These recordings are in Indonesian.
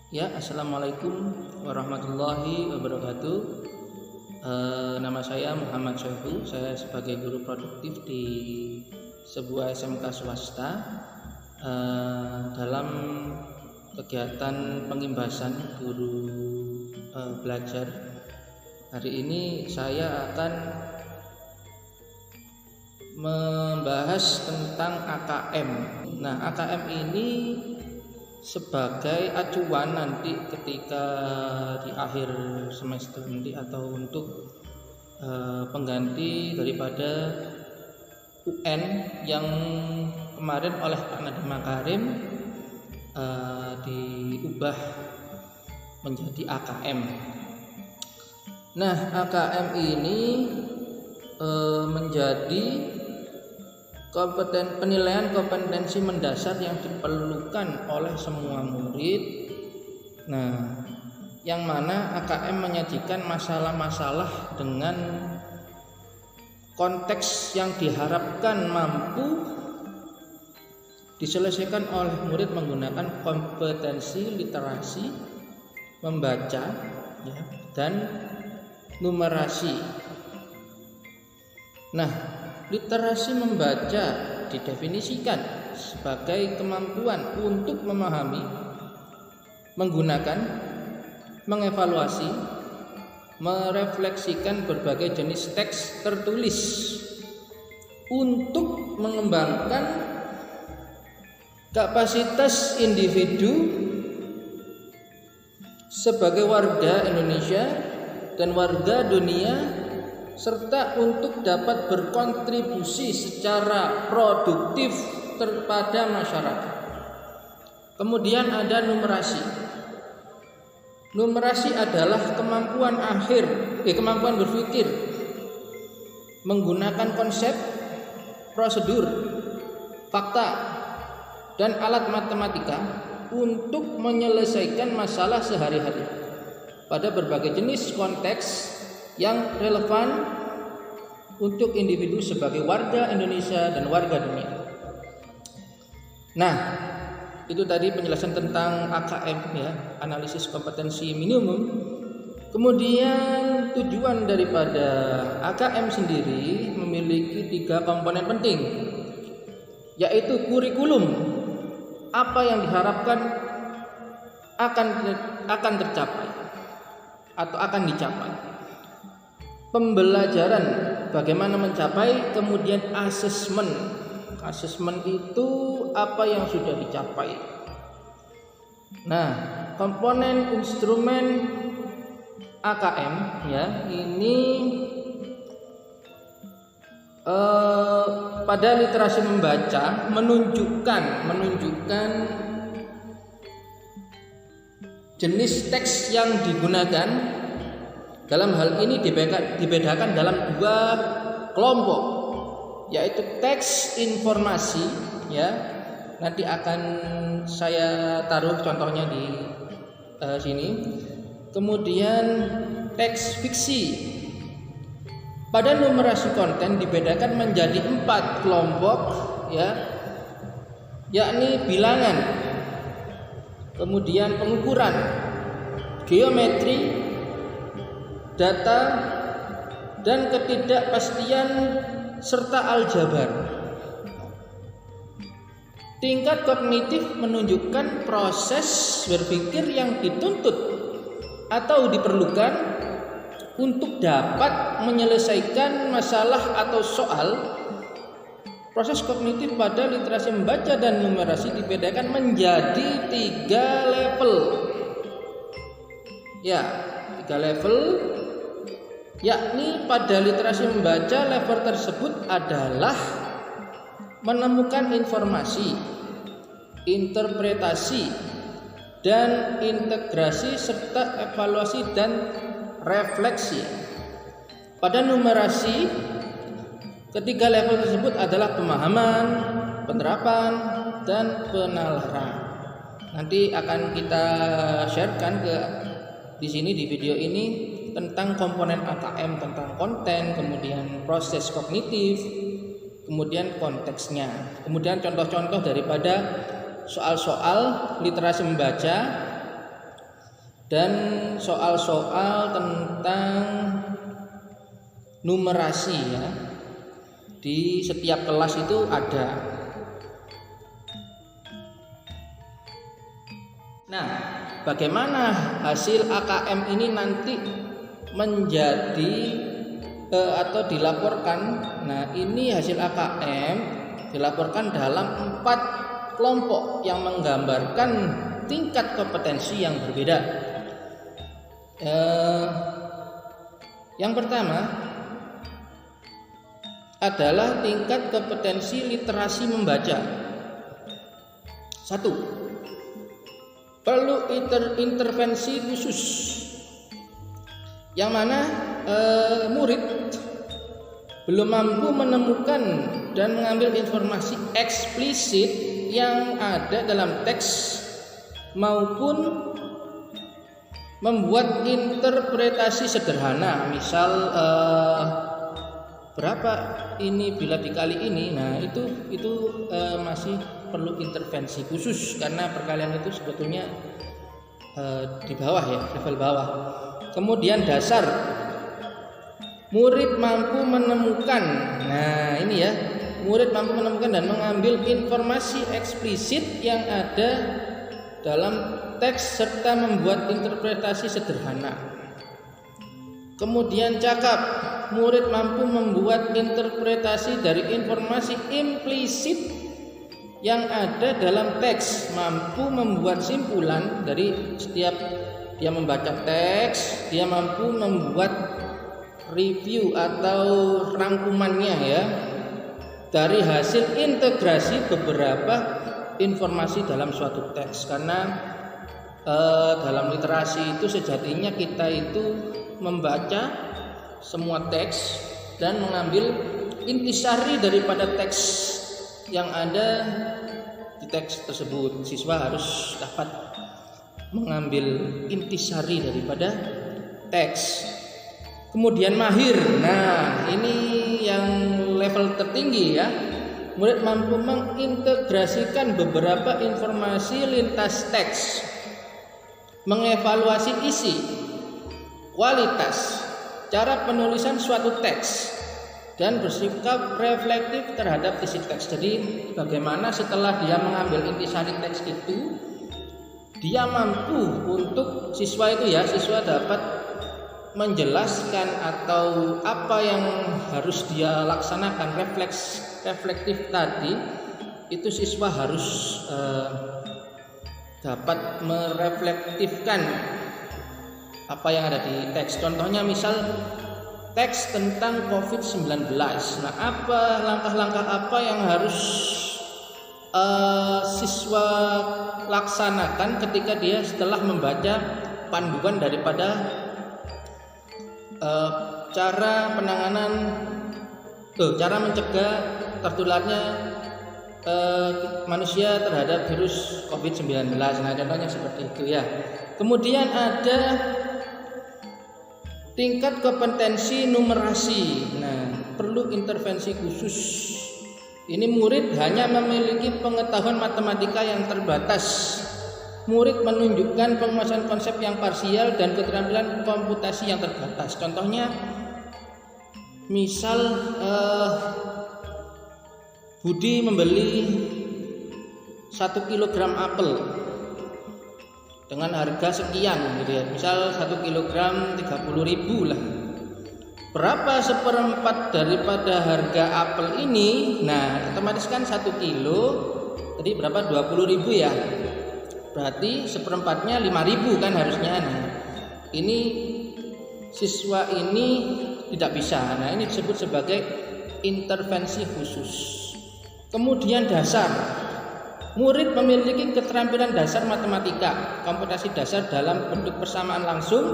Ya, assalamualaikum warahmatullahi wabarakatuh. Nama saya Muhammad Syaihu. Saya sebagai guru produktif di sebuah SMK swasta dalam kegiatan pengimbasan guru belajar. Hari ini saya akan membahas tentang AKM. Nah, AKM ini sebagai acuan nanti ketika di akhir semester nanti atau untuk pengganti daripada UN yang kemarin oleh Pak Nadiem Makarim diubah menjadi AKM. Nah, AKM ini menjadi penilaian kompetensi mendasar yang diperlukan oleh semua murid. Nah, yang mana AKM menyajikan masalah-masalah dengan konteks yang diharapkan mampu diselesaikan oleh murid menggunakan kompetensi literasi, membaca, dan numerasi. Nah, literasi membaca didefinisikan sebagai kemampuan untuk memahami, menggunakan, mengevaluasi, merefleksikan berbagai jenis teks tertulis untuk mengembangkan kapasitas individu sebagai warga Indonesia dan warga dunia, serta untuk dapat berkontribusi secara produktif kepada masyarakat. Kemudian ada numerasi. Numerasi adalah kemampuan berpikir menggunakan konsep, prosedur, fakta, dan alat matematika untuk menyelesaikan masalah sehari-hari pada berbagai jenis konteks yang relevan untuk individu sebagai warga Indonesia dan warga dunia. Nah, itu tadi penjelasan tentang AKM, analisis kompetensi minimum. Kemudian tujuan daripada AKM sendiri memiliki 3 komponen penting, yaitu kurikulum, apa yang diharapkan akan tercapai atau akan dicapai. Pembelajaran bagaimana mencapai, kemudian asesmen. Asesmen itu apa yang sudah dicapai. Nah, komponen instrumen AKM ini pada literasi membaca menunjukkan jenis teks yang digunakan. Dalam hal ini dibedakan dalam 2 kelompok, yaitu teks informasi, nanti akan saya taruh contohnya di sini. Kemudian teks fiksi. Pada numerasi konten dibedakan menjadi 4 kelompok, yakni bilangan, kemudian pengukuran, geometri, data, dan ketidakpastian serta aljabar. Tingkat kognitif menunjukkan proses berpikir yang dituntut atau diperlukan untuk dapat menyelesaikan masalah atau soal. Proses kognitif pada literasi membaca dan numerasi dibedakan menjadi 3 level. 3 level, yakni pada literasi membaca level tersebut adalah menemukan informasi, interpretasi, dan integrasi serta evaluasi dan refleksi. Pada numerasi, ketiga level tersebut adalah pemahaman, penerapan, dan penalaran. Nanti akan kita sharekan di sini di video ini tentang komponen AKM, tentang konten, kemudian proses kognitif, kemudian konteksnya, kemudian contoh-contoh daripada soal-soal literasi membaca dan soal-soal tentang numerasi ya. Di setiap kelas itu ada. Nah, bagaimana hasil AKM ini nanti menjadi atau dilaporkan? Nah, ini hasil AKM dilaporkan dalam 4 kelompok yang menggambarkan tingkat kompetensi yang berbeda. Yang pertama adalah tingkat kompetensi literasi membaca. 1. Perlu intervensi khusus, yang mana murid belum mampu menemukan dan mengambil informasi eksplisit yang ada dalam teks maupun membuat interpretasi sederhana. Misal berapa ini bila dikali ini, nah itu masih perlu intervensi khusus karena perkalian itu sebetulnya di bawah ya, level bawah. Kemudian dasar, murid mampu menemukan, nah ini ya, murid mampu menemukan dan mengambil informasi eksplisit yang ada dalam teks serta membuat interpretasi sederhana. Kemudian cakap, murid mampu membuat interpretasi dari informasi implisit yang ada dalam teks, mampu membuat simpulan dari setiap dia membaca teks, dia mampu membuat review atau rangkumannya ya dari hasil integrasi beberapa informasi dalam suatu teks. Karena dalam literasi itu sejatinya kita itu membaca semua teks dan mengambil intisari daripada teks yang ada di teks tersebut. Siswa harus dapat mengambil intisari daripada teks. Kemudian mahir, nah ini yang level tertinggi ya. Murid mampu mengintegrasikan beberapa informasi lintas teks, mengevaluasi isi, kualitas, cara penulisan suatu teks, dan bersikap reflektif terhadap isi teks. Jadi bagaimana setelah dia mengambil intisari teks itu, dia mampu untuk siswa dapat menjelaskan atau apa yang harus dia laksanakan, reflektif tadi itu siswa harus dapat mereflektifkan apa yang ada di teks. Contohnya misal teks tentang COVID-19. Nah, apa langkah-langkah apa yang harus siswa laksanakan ketika dia setelah membaca panduan daripada cara penanganan cara mencegah tertularnya manusia terhadap virus COVID-19. Nah, contohnya seperti itu ya. Kemudian ada tingkat kompetensi numerasi. Nah, perlu intervensi khusus. Ini murid hanya memiliki pengetahuan matematika yang terbatas. Murid menunjukkan penguasaan konsep yang parsial dan keterampilan komputasi yang terbatas. Contohnya, misal Budi membeli 1 kilogram apel dengan harga sekian gitu ya. Misal 1 kilogram 30.000 lah. Berapa seperempat daripada harga apel ini? Nah, otomatis kan 1 kilo tadi berapa? 20.000 ya. Berarti seperempatnya 5.000 kan harusnya. Nah, ini siswa ini tidak bisa. Nah, ini disebut sebagai intervensi khusus. Kemudian dasar. Murid memiliki keterampilan dasar matematika, komputasi dasar dalam bentuk persamaan langsung,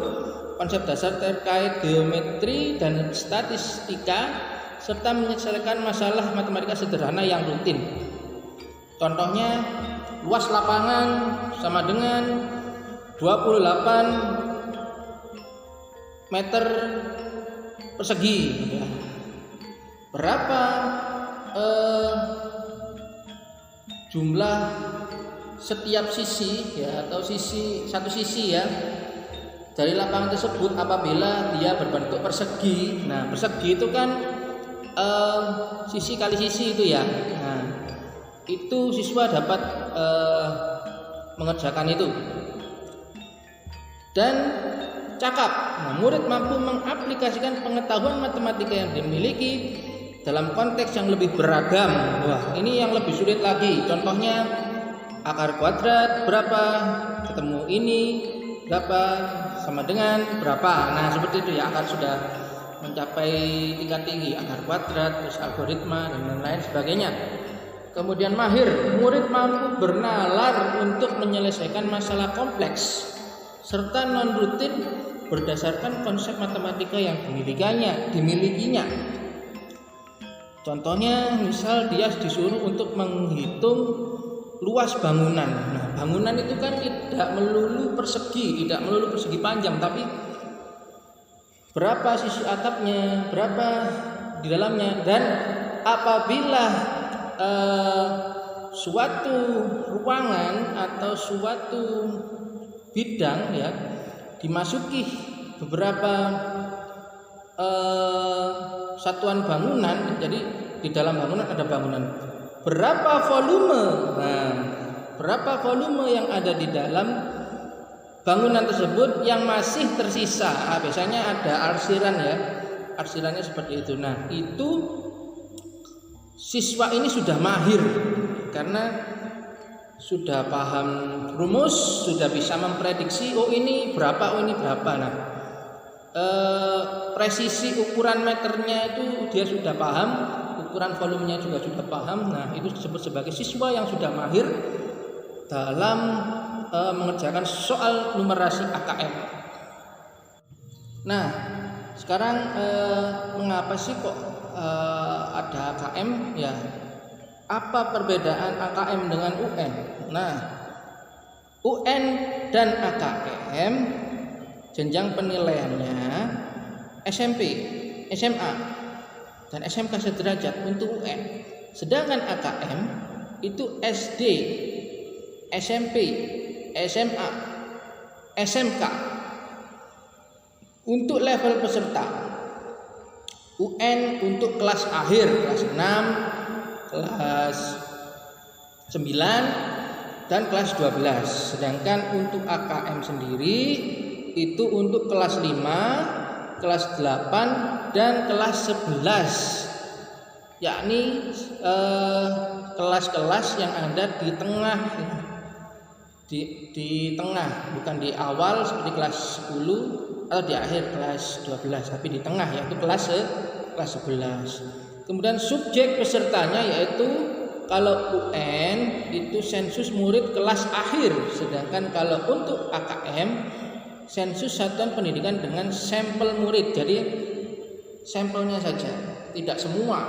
konsep dasar terkait geometri dan statistika, serta menyelesaikan masalah matematika sederhana yang rutin. Contohnya, luas lapangan sama dengan 28 meter persegi. Berapa jumlah setiap sisi ya, atau satu sisi ya, dari lapangan tersebut apabila dia berbentuk persegi. Nah, persegi itu kan sisi kali sisi itu ya. Nah, itu siswa dapat mengerjakan itu. Dan cakap. Nah, murid mampu mengaplikasikan pengetahuan matematika yang dimiliki dalam konteks yang lebih beragam. Wah, ini yang lebih sulit lagi. Contohnya akar kuadrat berapa, ketemu ini berapa, sama dengan berapa. Nah, seperti itu ya, akar sudah mencapai tingkat tinggi, akar kuadrat, terus algoritma dan lain-lain sebagainya. Kemudian mahir, murid mampu bernalar untuk menyelesaikan masalah kompleks serta non rutin berdasarkan konsep matematika yang dimilikinya. Contohnya misal dia disuruh untuk menghitung luas bangunan. Nah, bangunan itu kan tidak melulu persegi panjang, tapi berapa sisi atapnya, berapa di dalamnya, dan apabila suatu ruangan atau suatu bidang ya dimasuki beberapa satuan bangunan, jadi di dalam bangunan ada bangunan, berapa volume, nah berapa volume yang ada di dalam bangunan tersebut yang masih tersisa. Biasanya ada arsiran ya, arsirannya seperti itu. Nah, itu siswa ini sudah mahir karena sudah paham rumus, sudah bisa memprediksi, oh ini berapa, oh ini berapa. Nah, presisi ukuran meternya itu dia sudah paham, ukuran volumenya juga sudah paham. Nah, itu disebut sebagai siswa yang sudah mahir dalam mengerjakan soal numerasi AKM. Nah, sekarang mengapa sih kok ada AKM ya? Apa perbedaan AKM dengan UN? Nah, UN dan AKM jenjang penilaiannya SMP, SMA, dan SMK sederajat untuk UN. Sedangkan AKM itu SD, SMP, SMA, SMK. Untuk level peserta, UN untuk kelas akhir, kelas 6, kelas 9 dan kelas 12. Sedangkan untuk AKM sendiri itu untuk kelas 5, kelas 8 dan kelas 11. Yakni kelas-kelas yang ada di tengah, di tengah, bukan di awal seperti kelas 10 atau di akhir kelas 12, tapi di tengah, yaitu kelas 11. Kemudian subjek pesertanya yaitu kalau UN itu sensus murid kelas akhir, sedangkan kalau untuk AKM sensus satuan pendidikan dengan sampel murid. Jadi sampelnya saja, tidak semua,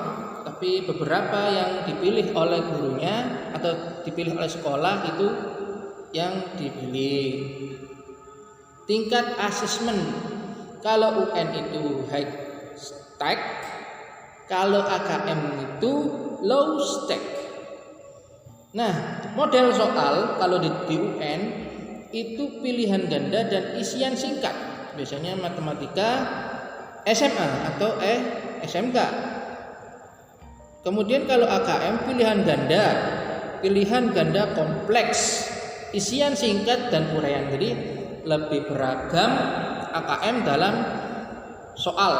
tapi beberapa yang dipilih oleh gurunya atau dipilih oleh sekolah itu yang dipilih. Tingkat asesmen, kalau UN itu high stake, kalau AKM itu low stake. Nah, model soal kalau di UN itu pilihan ganda dan isian singkat. Biasanya matematika SMA atau SMK. Kemudian kalau AKM pilihan ganda kompleks, isian singkat dan uraian. Jadi lebih beragam AKM dalam soal.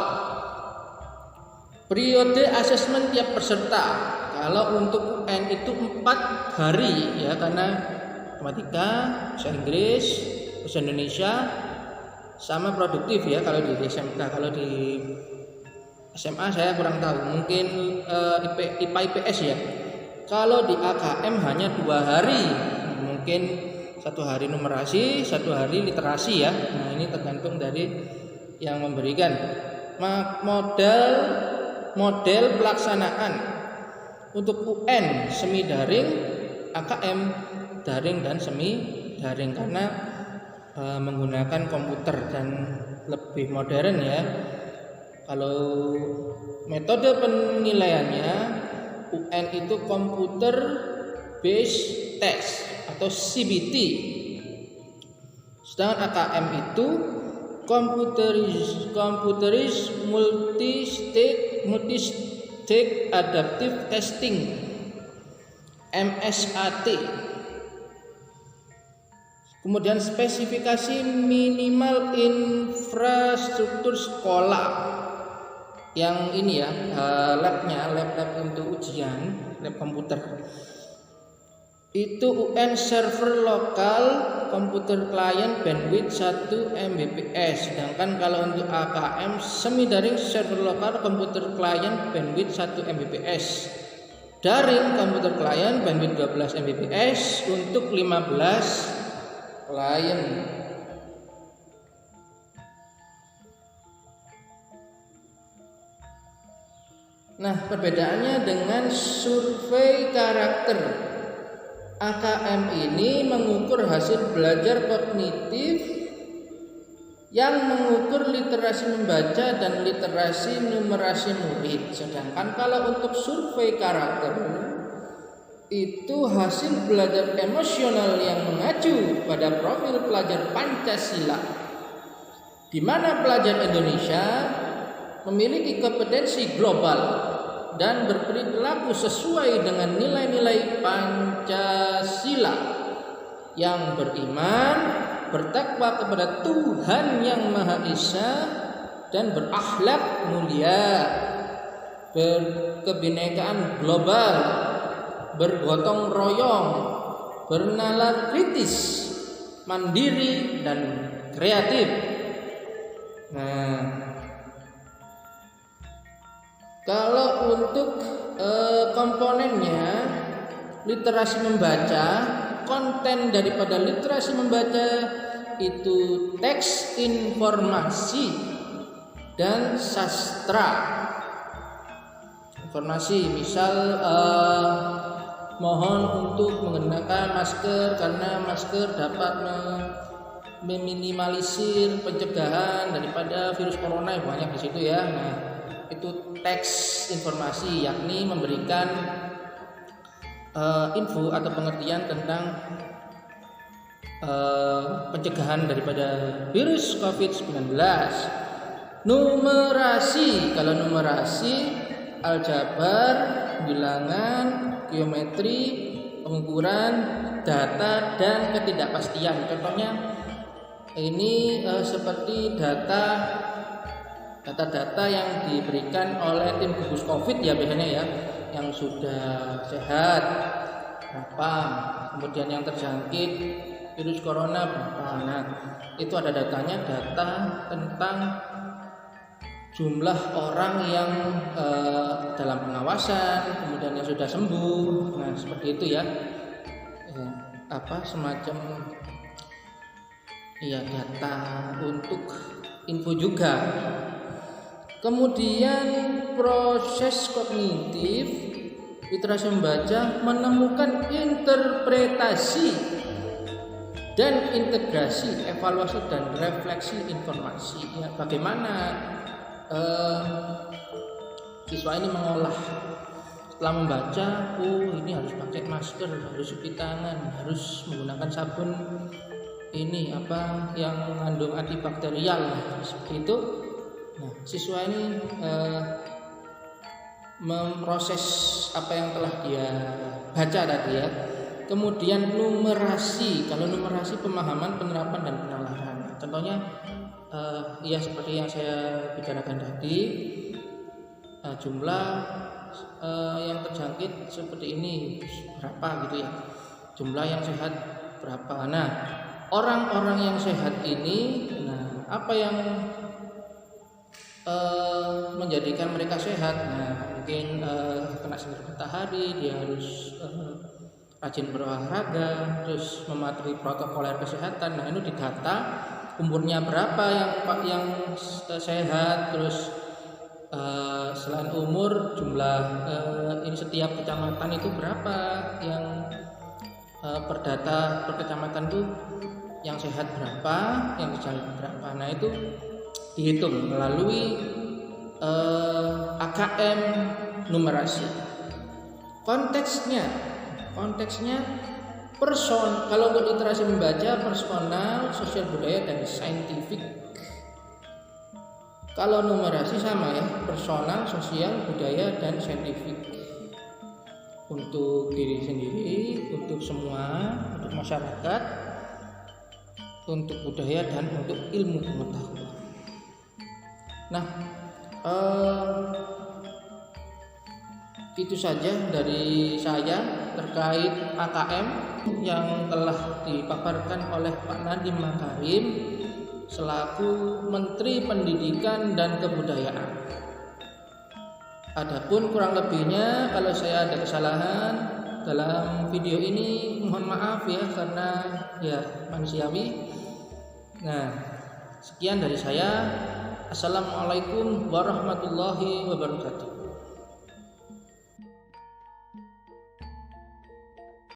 Periode asesmen tiap peserta, kalau untuk UN itu 4 hari ya, karena matematika, bahasa Inggris, bahasa Indonesia, sama produktif ya kalau di SMK. Kalau di SMA saya kurang tahu, mungkin IPA IPS ya. Kalau di AKM hanya 2 hari, mungkin 1 hari numerasi, 1 hari literasi ya. Nah, ini tergantung dari yang memberikan. Model pelaksanaan untuk UN semi daring, AKM daring dan semi daring karena menggunakan komputer dan lebih modern ya. Kalau metode penilaiannya UN itu computer based test atau CBT. Sedangkan AKM itu computerized multi-stage adaptive testing MSAT. Kemudian spesifikasi minimal infrastruktur sekolah. Yang ini ya, lab untuk ujian, lab komputer. Itu UN server lokal, komputer klien bandwidth 1 Mbps. Sedangkan kalau untuk AKM semi daring server lokal, komputer klien bandwidth 1 Mbps. Daring komputer klien bandwidth 12 Mbps untuk 15 klien. Nah, perbedaannya dengan survei karakter. AKM ini mengukur hasil belajar kognitif yang mengukur literasi membaca dan literasi numerasi murid. Sedangkan kalau untuk survei karakter itu hasil belajar emosional yang mengacu pada profil pelajar Pancasila, di mana pelajar Indonesia memiliki kompetensi global dan berperilaku sesuai dengan nilai-nilai Pancasila, yang beriman, bertakwa kepada Tuhan Yang Maha Esa, dan berakhlak mulia, berkebinekaan global, bergotong royong, bernalar kritis, mandiri, dan kreatif. Nah, kalau untuk komponennya, literasi membaca, konten daripada literasi membaca itu teks, informasi, dan sastra. Informasi, misal mohon untuk mengenakan masker karena masker dapat meminimalisir pencegahan daripada virus corona, banyak di situ ya. Nah, itu teks informasi, yakni memberikan info atau pengertian tentang pencegahan daripada virus COVID-19. Numerasi, kalau numerasi aljabar, bilangan, geometri, pengukuran, data, dan ketidakpastian. Contohnya ini seperti data-data yang diberikan oleh tim gugus COVID ya biasanya ya, yang sudah sehat berapa, kemudian yang terjangkit virus corona berapa. Nah, itu ada datanya, data tentang jumlah orang yang dalam pengawasan, kemudian yang sudah sembuh. Nah, seperti itu ya. Semacam ya data untuk info juga. Kemudian proses kognitif literasi membaca menemukan interpretasi dan integrasi, evaluasi dan refleksi informasi. Ya, bagaimana siswa ini mengolah setelah membaca, ini harus pakai masker, harus cuci tangan, harus menggunakan sabun ini yang mengandung antibakterial, seperti itu. Nah, siswa ini memproses apa yang telah dia baca tadi ya. Kemudian numerasi, kalau numerasi pemahaman, penerapan, dan penalaran. Contohnya ya seperti yang saya bicarakan tadi, jumlah yang terjangkit seperti ini berapa gitu ya, jumlah yang sehat berapa. Nah, orang-orang yang sehat ini, nah apa yang menjadikan mereka sehat? Nah, mungkin kena sinar matahari, dia harus rajin berolahraga, terus mematuhi protokol kesehatan. Nah, ini didata umurnya berapa yang sehat, terus selain umur, jumlah ini setiap kecamatan itu berapa yang per kecamatan itu yang sehat berapa, yang sehat berapa. Nah, itu dihitung melalui AKM numerasi. Konteksnya kalau untuk literasi membaca personal, sosial budaya, dan saintifik. Kalau numerasi sama ya, personal, sosial, budaya, dan saintifik. Untuk diri sendiri, untuk semua, untuk masyarakat, untuk budaya, dan untuk ilmu pengetahuan. Nah, itu saja dari saya terkait AKM yang telah dipaparkan oleh Pak Nadiem Makarim selaku Menteri Pendidikan dan Kebudayaan. Adapun kurang lebihnya kalau saya ada kesalahan dalam video ini mohon maaf ya, karena ya manusiawi. Nah, sekian dari saya. Assalamualaikum warahmatullahi wabarakatuh.